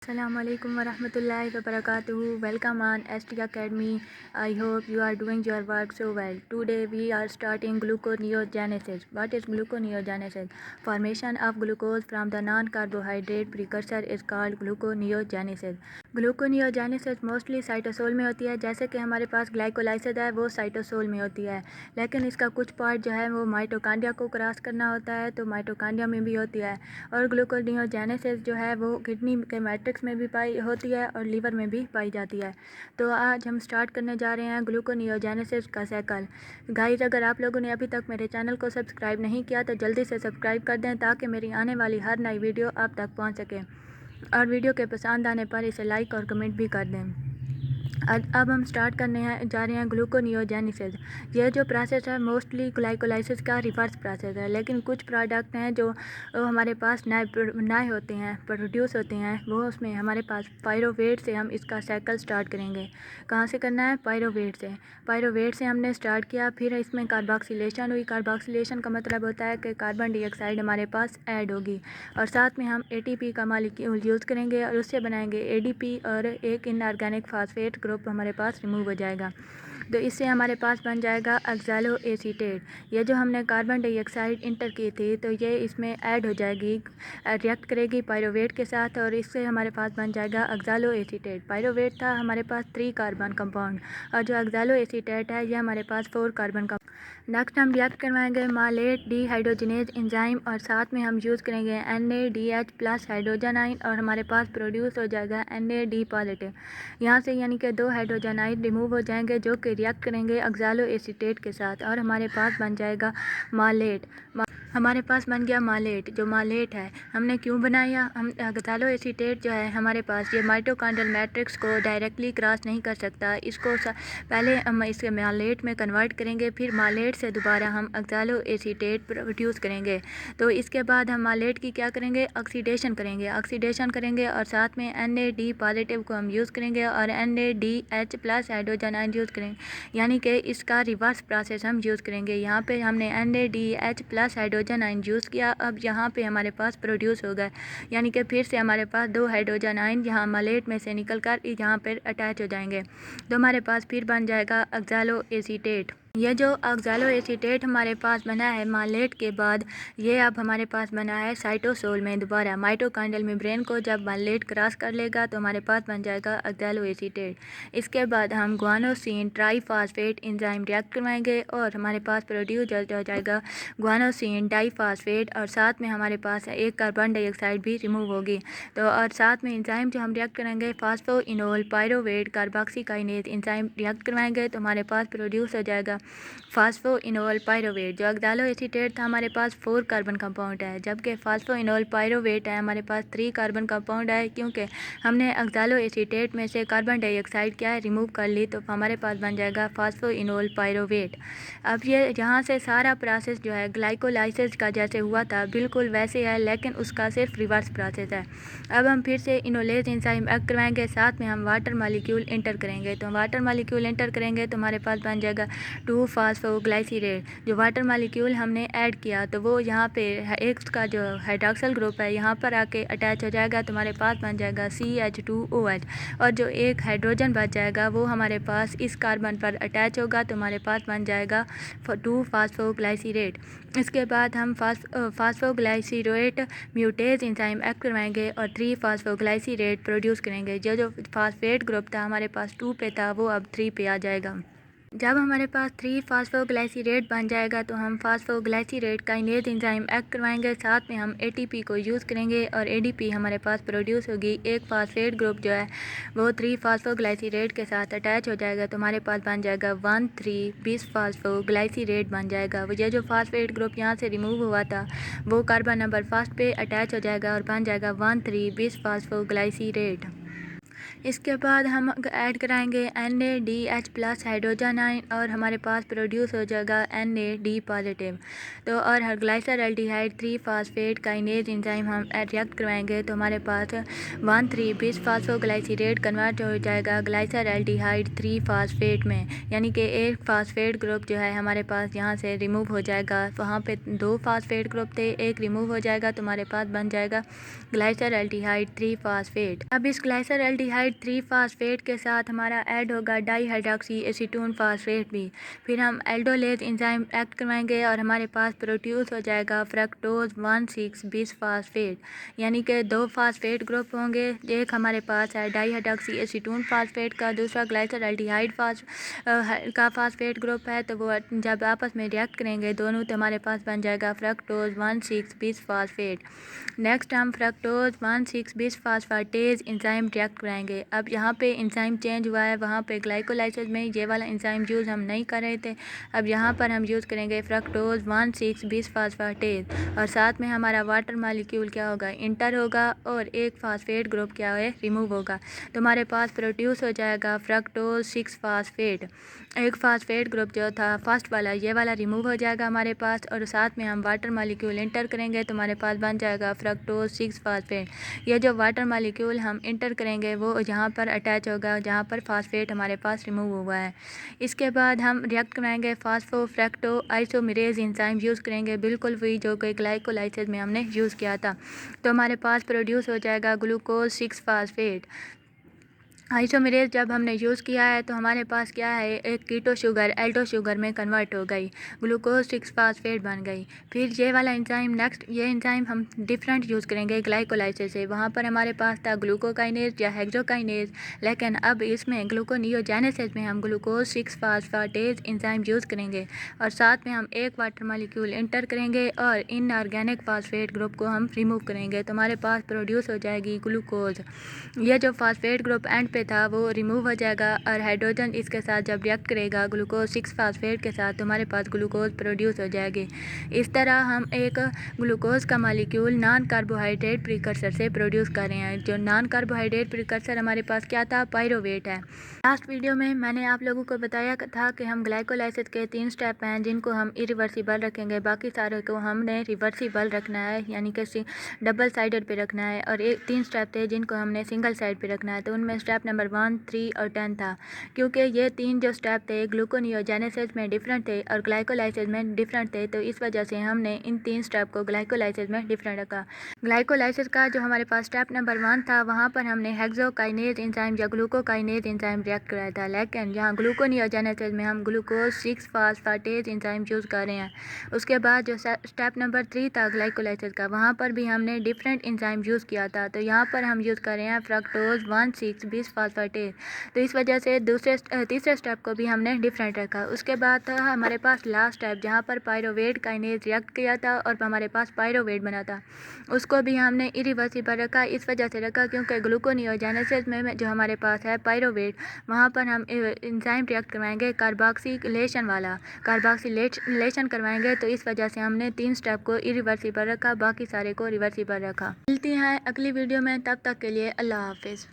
Assalamualaikum warahmatullahi wabarakatuh. Welcome on ST Academy. I hope you are doing your work so well. Today we are starting gluconeogenesis. What is gluconeogenesis? Formation of glucose from the non-carbohydrate precursor is called gluconeogenesis. Gluconeogenesis mostly cytosol में होती है। जैसे कि हमारे पास glycolysis है वो cytosol में होती है, लेकिन इसका कुछ पार्ट जो है वो माइटोकांड्रिया को क्रॉस करना होता है, तो माइटोकांड्रिया में भी होती है। और ग्लूकोनियोजेनेसिस जो है वो किडनी के मैट्रिक्स में भी पाई होती है और लीवर में भी पाई जाती है। तो आज हम स्टार्ट करने जा रहे हैं ग्लूकोनियोजेनेसिस का साइकिल। गाइस, अगर आप लोगों ने अभी तक मेरे चैनल को सब्सक्राइब नहीं किया तो जल्दी से सब्सक्राइब कर दें ताकि मेरी आने वाली हर नई वीडियो आप तक पहुंच सके, और वीडियो के पसंद आने पर इसे लाइक और कमेंट भी कर दें। अब हम स्टार्ट करने जा रहे हैं ग्लूकोनियोजेनेसिस। ये जो प्रोसेस है मोस्टली ग्लाइकोलाइसिस का रिवर्स प्रोसेस है, लेकिन कुछ प्रोडक्ट हैं जो हमारे पास नए होते हैं, प्रोड्यूस होते हैं, वो उसमें हमारे पास पायरोवेट से हम इसका साइकिल स्टार्ट करेंगे। कहाँ से करना है? पायरोवेट से। पायरोवेट से हमने स्टार्ट किया, फिर इसमें कार्बोक्सिलेशन हुई। कार्बोक्सिलेशन का मतलब होता है कि कार्बन डाइऑक्साइड हमारे पास ऐड होगी, और साथ में हम ATP का मॉलिक्यूल यूज़ करेंगे और उससे बनाएंगे ADP, और एक इनऑर्गेनिक फास्फेट ग्रुप हमारे पास रिमूव हो जाएगा। तो इससे हमारे पास बन जाएगा ऑक्सैलो एसीटेट। ये जो हमने कार्बन डाइऑक्साइड इंटर की थी तो ये इसमें ऐड हो जाएगी, रिएक्ट करेगी पायरोवेट के साथ, और इससे हमारे पास बन जाएगा ऑक्सैलो एसीटेट। पायरोवेट था हमारे पास 3 कार्बन कंपाउंड, और जो ऑक्सैलो एसीटेट है ये हमारे पास 4 कार्बन का। नेक्स्ट हम रिएक्ट करवाएंगे मालेट डीहाइड्रोजनेज एंजाइम, और साथ में हम यूज़ करेंगे NADH प्लस हाइड्रोजन आइन, और हमारे पास प्रोड्यूस हो जाएगा NAD पॉजिटिव। यहाँ से यानी कि 2 हाइड्रोजन आइन रिमूव हो जाएंगे जो कि रिएक्ट करेंगे ऑक्सैलो एसीटेट के साथ, और हमारे पास बन जाएगा मालेट। हमारे पास बन गया मालेट। जो मालेट है हमने क्यों बनाया? हम ऑक्सैलो एसीटेट जो है हमारे पास ये माइटोकॉन्ड्रियल मैट्रिक्स को डायरेक्टली क्रॉस नहीं कर सकता। इसको पहले हम इसके मालेट में कन्वर्ट करेंगे, फिर मालेट से दोबारा हम ऑक्सैलो एसीटेट प्रोड्यूस करेंगे। तो इसके बाद हम मालेट की क्या करेंगे? ऑक्सीडेशन करेंगे, और साथ में NAD पॉजिटिव को हम यूज़ करेंगे और NADH plus hydrogen ion use करेंगे, यानी कि इसका रिवर्स प्रोसेस हम यूज़ करेंगे। यहाँ पे हमने NADH plus hydrogen ion use किया, अब यहाँ पे हमारे पास प्रोड्यूस हो गए, यानी कि फिर से हमारे पास 2 हाइड्रोजन आयन यहाँ मालेट में से निकल कर यहाँ पर अटैच हो जाएंगे, तो हमारे पास फिर बन जाएगा ऑक्सैलो एसीटेट। ये जो ऑक्सैलो एसीटेट हमारे पास बना है मालेट के बाद, ये अब हमारे पास बना है साइटोसोल में। दोबारा माइटोकॉन्ड्रियल मेम्ब्रेन को जब मालेट क्रॉस कर लेगा तो हमारे पास बन जाएगा ऑक्सैलो एसीटेट। इसके बाद हम गुआनोसिन ट्राईफॉस्फेट एंजाइम रिएक्ट करवाएंगे और हमारे पास प्रोड्यूस हो जाएगा गुआनोसिन डाईफॉस्फेट, और साथ में हमारे पास एक कार्बन डाइऑक्साइड भी रिमूव होगी। तो और साथ में एंजाइम जो हम रिएक्ट करेंगे फास्फोइनोल पायरोवेट कार्बोक्सीकाइनेज एंजाइम रिएक्ट करवाएंगे, तो हमारे पास प्रोड्यूस हो जाएगा फास्फोइनोल पायरोवेट। जो ऑक्सैलो एसीटेट था हमारे पास 4 कार्बन कंपाउंड है, जबकि फास्फोइनोल पायरोवेट है हमारे पास 3 कार्बन कंपाउंड है, क्योंकि हमने ऑक्सैलो एसीटेट में से कार्बन डाइऑक्साइड क्या है रिमूव कर ली, तो हमारे पास बन जाएगा फास्फोइनोल पायरोवेट। अब ये यहाँ से सारा प्रोसेस जो है ग्लाइकोलाइसिस का जैसे हुआ था बिल्कुल वैसे है, लेकिन उसका सिर्फ रिवर्स प्रोसेस है। अब हम फिर से इनोलेज एंजाइम एक्ट करवाएंगे, साथ में हम वाटर मॉलिक्यूल इंटर करेंगे। तो वाटर मॉलिक्यूल इंटर करेंगे तो हमारे पास बन जाएगा 2-फॉस्फोग्लाइसरेट। जो वाटर मॉलिक्यूल हमने ऐड किया तो वो यहाँ पे एक का जो हाइड्रॉक्सिल ग्रुप है यहाँ पर आके अटैच हो जाएगा, तो हमारे पास बन जाएगा CH2OH, और जो एक हाइड्रोजन बच जाएगा वो हमारे पास इस कार्बन पर अटैच होगा, तो हमारे पास बन जाएगा 2-फॉस्फोग्लाइसरेट। इसके बाद हम फास्फोग्लाइसरेट म्यूटेज एंजाइम एक्ट करवाएंगे और 3-फॉस्फोग्लाइसरेट प्रोड्यूस करेंगे। जो फास्फेट ग्रुप था हमारे पास 2 पे था वो अब 3 पे आ जाएगा। जब हमारे पास 3-फॉस्फोग्लाइसरेट बन जाएगा तो हम फास्फोग्लाइसरेट काइनेज एंजाइम एक्ट करवाएंगे, साथ में हम ATP को यूज़ करेंगे और ADP हमारे पास प्रोड्यूस होगी। एक फास्फेट ग्रुप जो है वो 3-फॉस्फोग्लाइसरेट के साथ अटैच हो जाएगा, तो हमारे पास बन जाएगा 1,3-बिस-फॉस्फोग्लाइसरेट बन जाएगा। ये जो फास्फेट ग्रुप यहाँ से रिमूव हुआ था वो कार्बन नंबर फर्स्ट पे अटैच हो जाएगा और बन जाएगा 1,3-बिस-फॉस्फोग्लाइसरेट। इसके बाद हम ऐड कराएंगे NaDH प्लस हाइड्रोजन आयन और हमारे पास प्रोड्यूस हो जाएगा NaD पॉजिटिव। तो और ग्लाइसरल्डिहाइड 3 फास्फेट काइनेज एंजाइम हम रिएक्ट करवाएंगे तो हमारे पास 1,3 बिस फास्फोग्लाइसिरेट कन्वर्ट हो जाएगा ग्लाइसरल्डिहाइड 3 फास्फेट में, यानी कि एक फास्फेट ग्रुप जो है हमारे पास यहाँ से रिमूव हो जाएगा। वहाँ पे 2 फास्फेट ग्रुप थे, एक रिमूव हो जाएगा तो हमारे पास बन जाएगा ग्लाइसरल्डिहाइड 3 फास्फेट। अब इस ग्लाइसरल्डिहाइड 3 फास्फेट के साथ हमारा ऐड होगा डाईहाइड्रॉक्सी एसीटोन फास्फेट भी। फिर हम एल्डोलेज एंजाइम एक्ट करवाएंगे और हमारे पास प्रोड्यूस हो जाएगा फ्रक्टोज 1,6 बिस फास्फेट, यानी कि 2 फास्फेट ग्रुप होंगे। एक हमारे पास है डाईहाइड्रॉक्सी एसीटोन फास्फेट का, दूसरा ग्लाइसरल्डिहाइड का फास्फेट ग्रुप है। तो वो जब आपस में रिएक्ट करेंगे दोनों तो हमारे पास बन जाएगा फ्रक्टोज 1,6 बिस फास्फेट। नेक्स्ट हम फ्रक्टोज 1,6 बिस फास्फेटेज एंजाइम रिएक्ट कराएंगे। अब यहाँ पे एंजाइम चेंज हुआ है, वहाँ पे ग्लाइकोलाइसिस में ये वाला एंजाइम यूज़ हम नहीं कर रहे थे, अब यहाँ पर हम यूज़ करेंगे फ्रक्टोज 1,6 बिस फास्फेटेज और साथ में हमारा वाटर मालिक्यूल क्या होगा, इंटर होगा और एक फास्फेट ग्रुप क्या है, रिमूव होगा। तो हमारे पास प्रोड्यूस हो जाएगा फ्रक्टोज 6 फास्फेट। एक फास्फेट ग्रुप जो था फर्स्ट वाला ये वाला रिमूव हो जाएगा हमारे पास और साथ में हम वाटर मालिक्यूल इंटर करेंगे तो हमारे पास बन जाएगा फ्रक्टोज 6 फास्फेट। ये जो वाटर मालिक्यूल हम इंटर करेंगे वो यहाँ पर अटैच होगा जहाँ पर फास्फेट हमारे पास रिमूव हुआ है। इसके बाद हम रिएक्ट कराएंगे फास्फोफ्रैक्टो आइसोमेरेज एंजाइम यूज़ करेंगे, बिल्कुल वही जो कि ग्लाइकोलाइसिस में हमने यूज़ किया था। तो हमारे पास प्रोड्यूस हो जाएगा ग्लूकोज 6 फास्फेट। आइसोमेरेज जब हमने यूज़ किया है तो हमारे पास क्या है, एक कीटो शुगर एल्डो शुगर में कन्वर्ट हो गई, ग्लूकोज 6 फास्फेट बन गई। फिर ये वाला एंजाइम नेक्स्ट, ये एंजाइम हम डिफरेंट यूज़ करेंगे ग्लाइकोलाइसिस से। वहाँ पर हमारे पास था ग्लूकोकाइनेज या हेक्सोकाइनेज, लेकिन अब इसमें ग्लूकोनियोजेनेसिस में हम ग्लूकोज 6 फास्फेटेज एंजाइम यूज़ करेंगे और साथ में हम एक वाटर मालिक्यूल इंटर करेंगे और इनऑर्गेनिक फास्फेट ग्रुप को हम रिमूव करेंगे तो हमारे पास प्रोड्यूस हो जाएगी ग्लूकोज। यह जो फास्फेट ग्रुप एंड पे था वो रिमूव हो जाएगा और हाइड्रोजन इसके साथ जब रिएक्ट करेगा ग्लूकोज 6 फास्फेट के साथ तो हमारे पास ग्लूकोज प्रोड्यूस हो जाएगी। इस तरह हम एक ग्लूकोज का मालिक्यूल नॉन कार्बोहाइड्रेट प्रिकर्सर से प्रोड्यूस कर रहे हैं। जो नॉन कार्बोहाइड्रेट प्रिकर्सर हमारे पास क्या था, पायरोवेट है। लास्ट वीडियो में मैंने आप लोगों को बताया था कि हम ग्लाइकोलाइसिस के 3 स्टेप हैं जिनको हम इरिवर्सिबल रखेंगे, बाकी सारे को हमने रिवर्सिबल रखना है, यानी कि डबल साइडेड पे रखना है। और एक 3 स्टेप थे जिनको हमने सिंगल साइड पे रखना है, तो उनमें स्टेप नंबर 1, 3 और 10 था। क्योंकि ये 3 जो स्टेप थे ग्लूकोनियोजेनेसिस में डिफरेंट थे और ग्लाइकोलाइसिस में डिफरेंट थे, तो इस वजह से हमने इन 3 स्टेप को ग्लाइकोलाइसिस में डिफरेंट रखा। ग्लाइकोलाइसिस का जो हमारे पास स्टेप नंबर 1 था वहाँ पर हमने हेक्सोकाइनेज एंजाइम या ग्लूकोकाइनेज एंजाइम रिएक्ट कराया था, लेकिन यहाँ ग्लूकोनियोजेनेसिस में हम ग्लूकोज 6 फास्फेटेज एंजाइम यूज़ कर रहे हैं। उसके बाद जो स्टेप नंबर 3 था ग्लाइकोलाइसिस का, वहाँ पर भी हमने डिफरेंट एंजाइम यूज़ किया था, तो यहाँ पर हम यूज़ कर रहे हैं फ्रक्टोज 1,6 बिस फास्फेटेज। तो इस वजह से तीसरे स्टेप को भी हमने डिफरेंट रखा। उसके बाद था हमारे पास लास्ट स्टेप जहाँ पर पायरोवेट काइनेज रिएक्ट किया था और हमारे पास पायरोवेट बना था, उसको भी हमने इरिवर्सिबल रखा। इस वजह से रखा क्योंकि ग्लूकोनियोजेनेसिस में जो हमारे पास है पायरोवेट, वहाँ पर हम एंजाइम रिएक्ट करवाएंगे कार्बोक्सिलेशन वाला, कार्बोक्सिलेशन करवाएंगे, तो इस वजह से हमने 3 स्टेप को इरिवर्सिबल रखा, बाकी सारे को रिवर्सिबल रखा। मिलती हैं अगली वीडियो में, तब तक के लिए अल्लाह हाफिज़।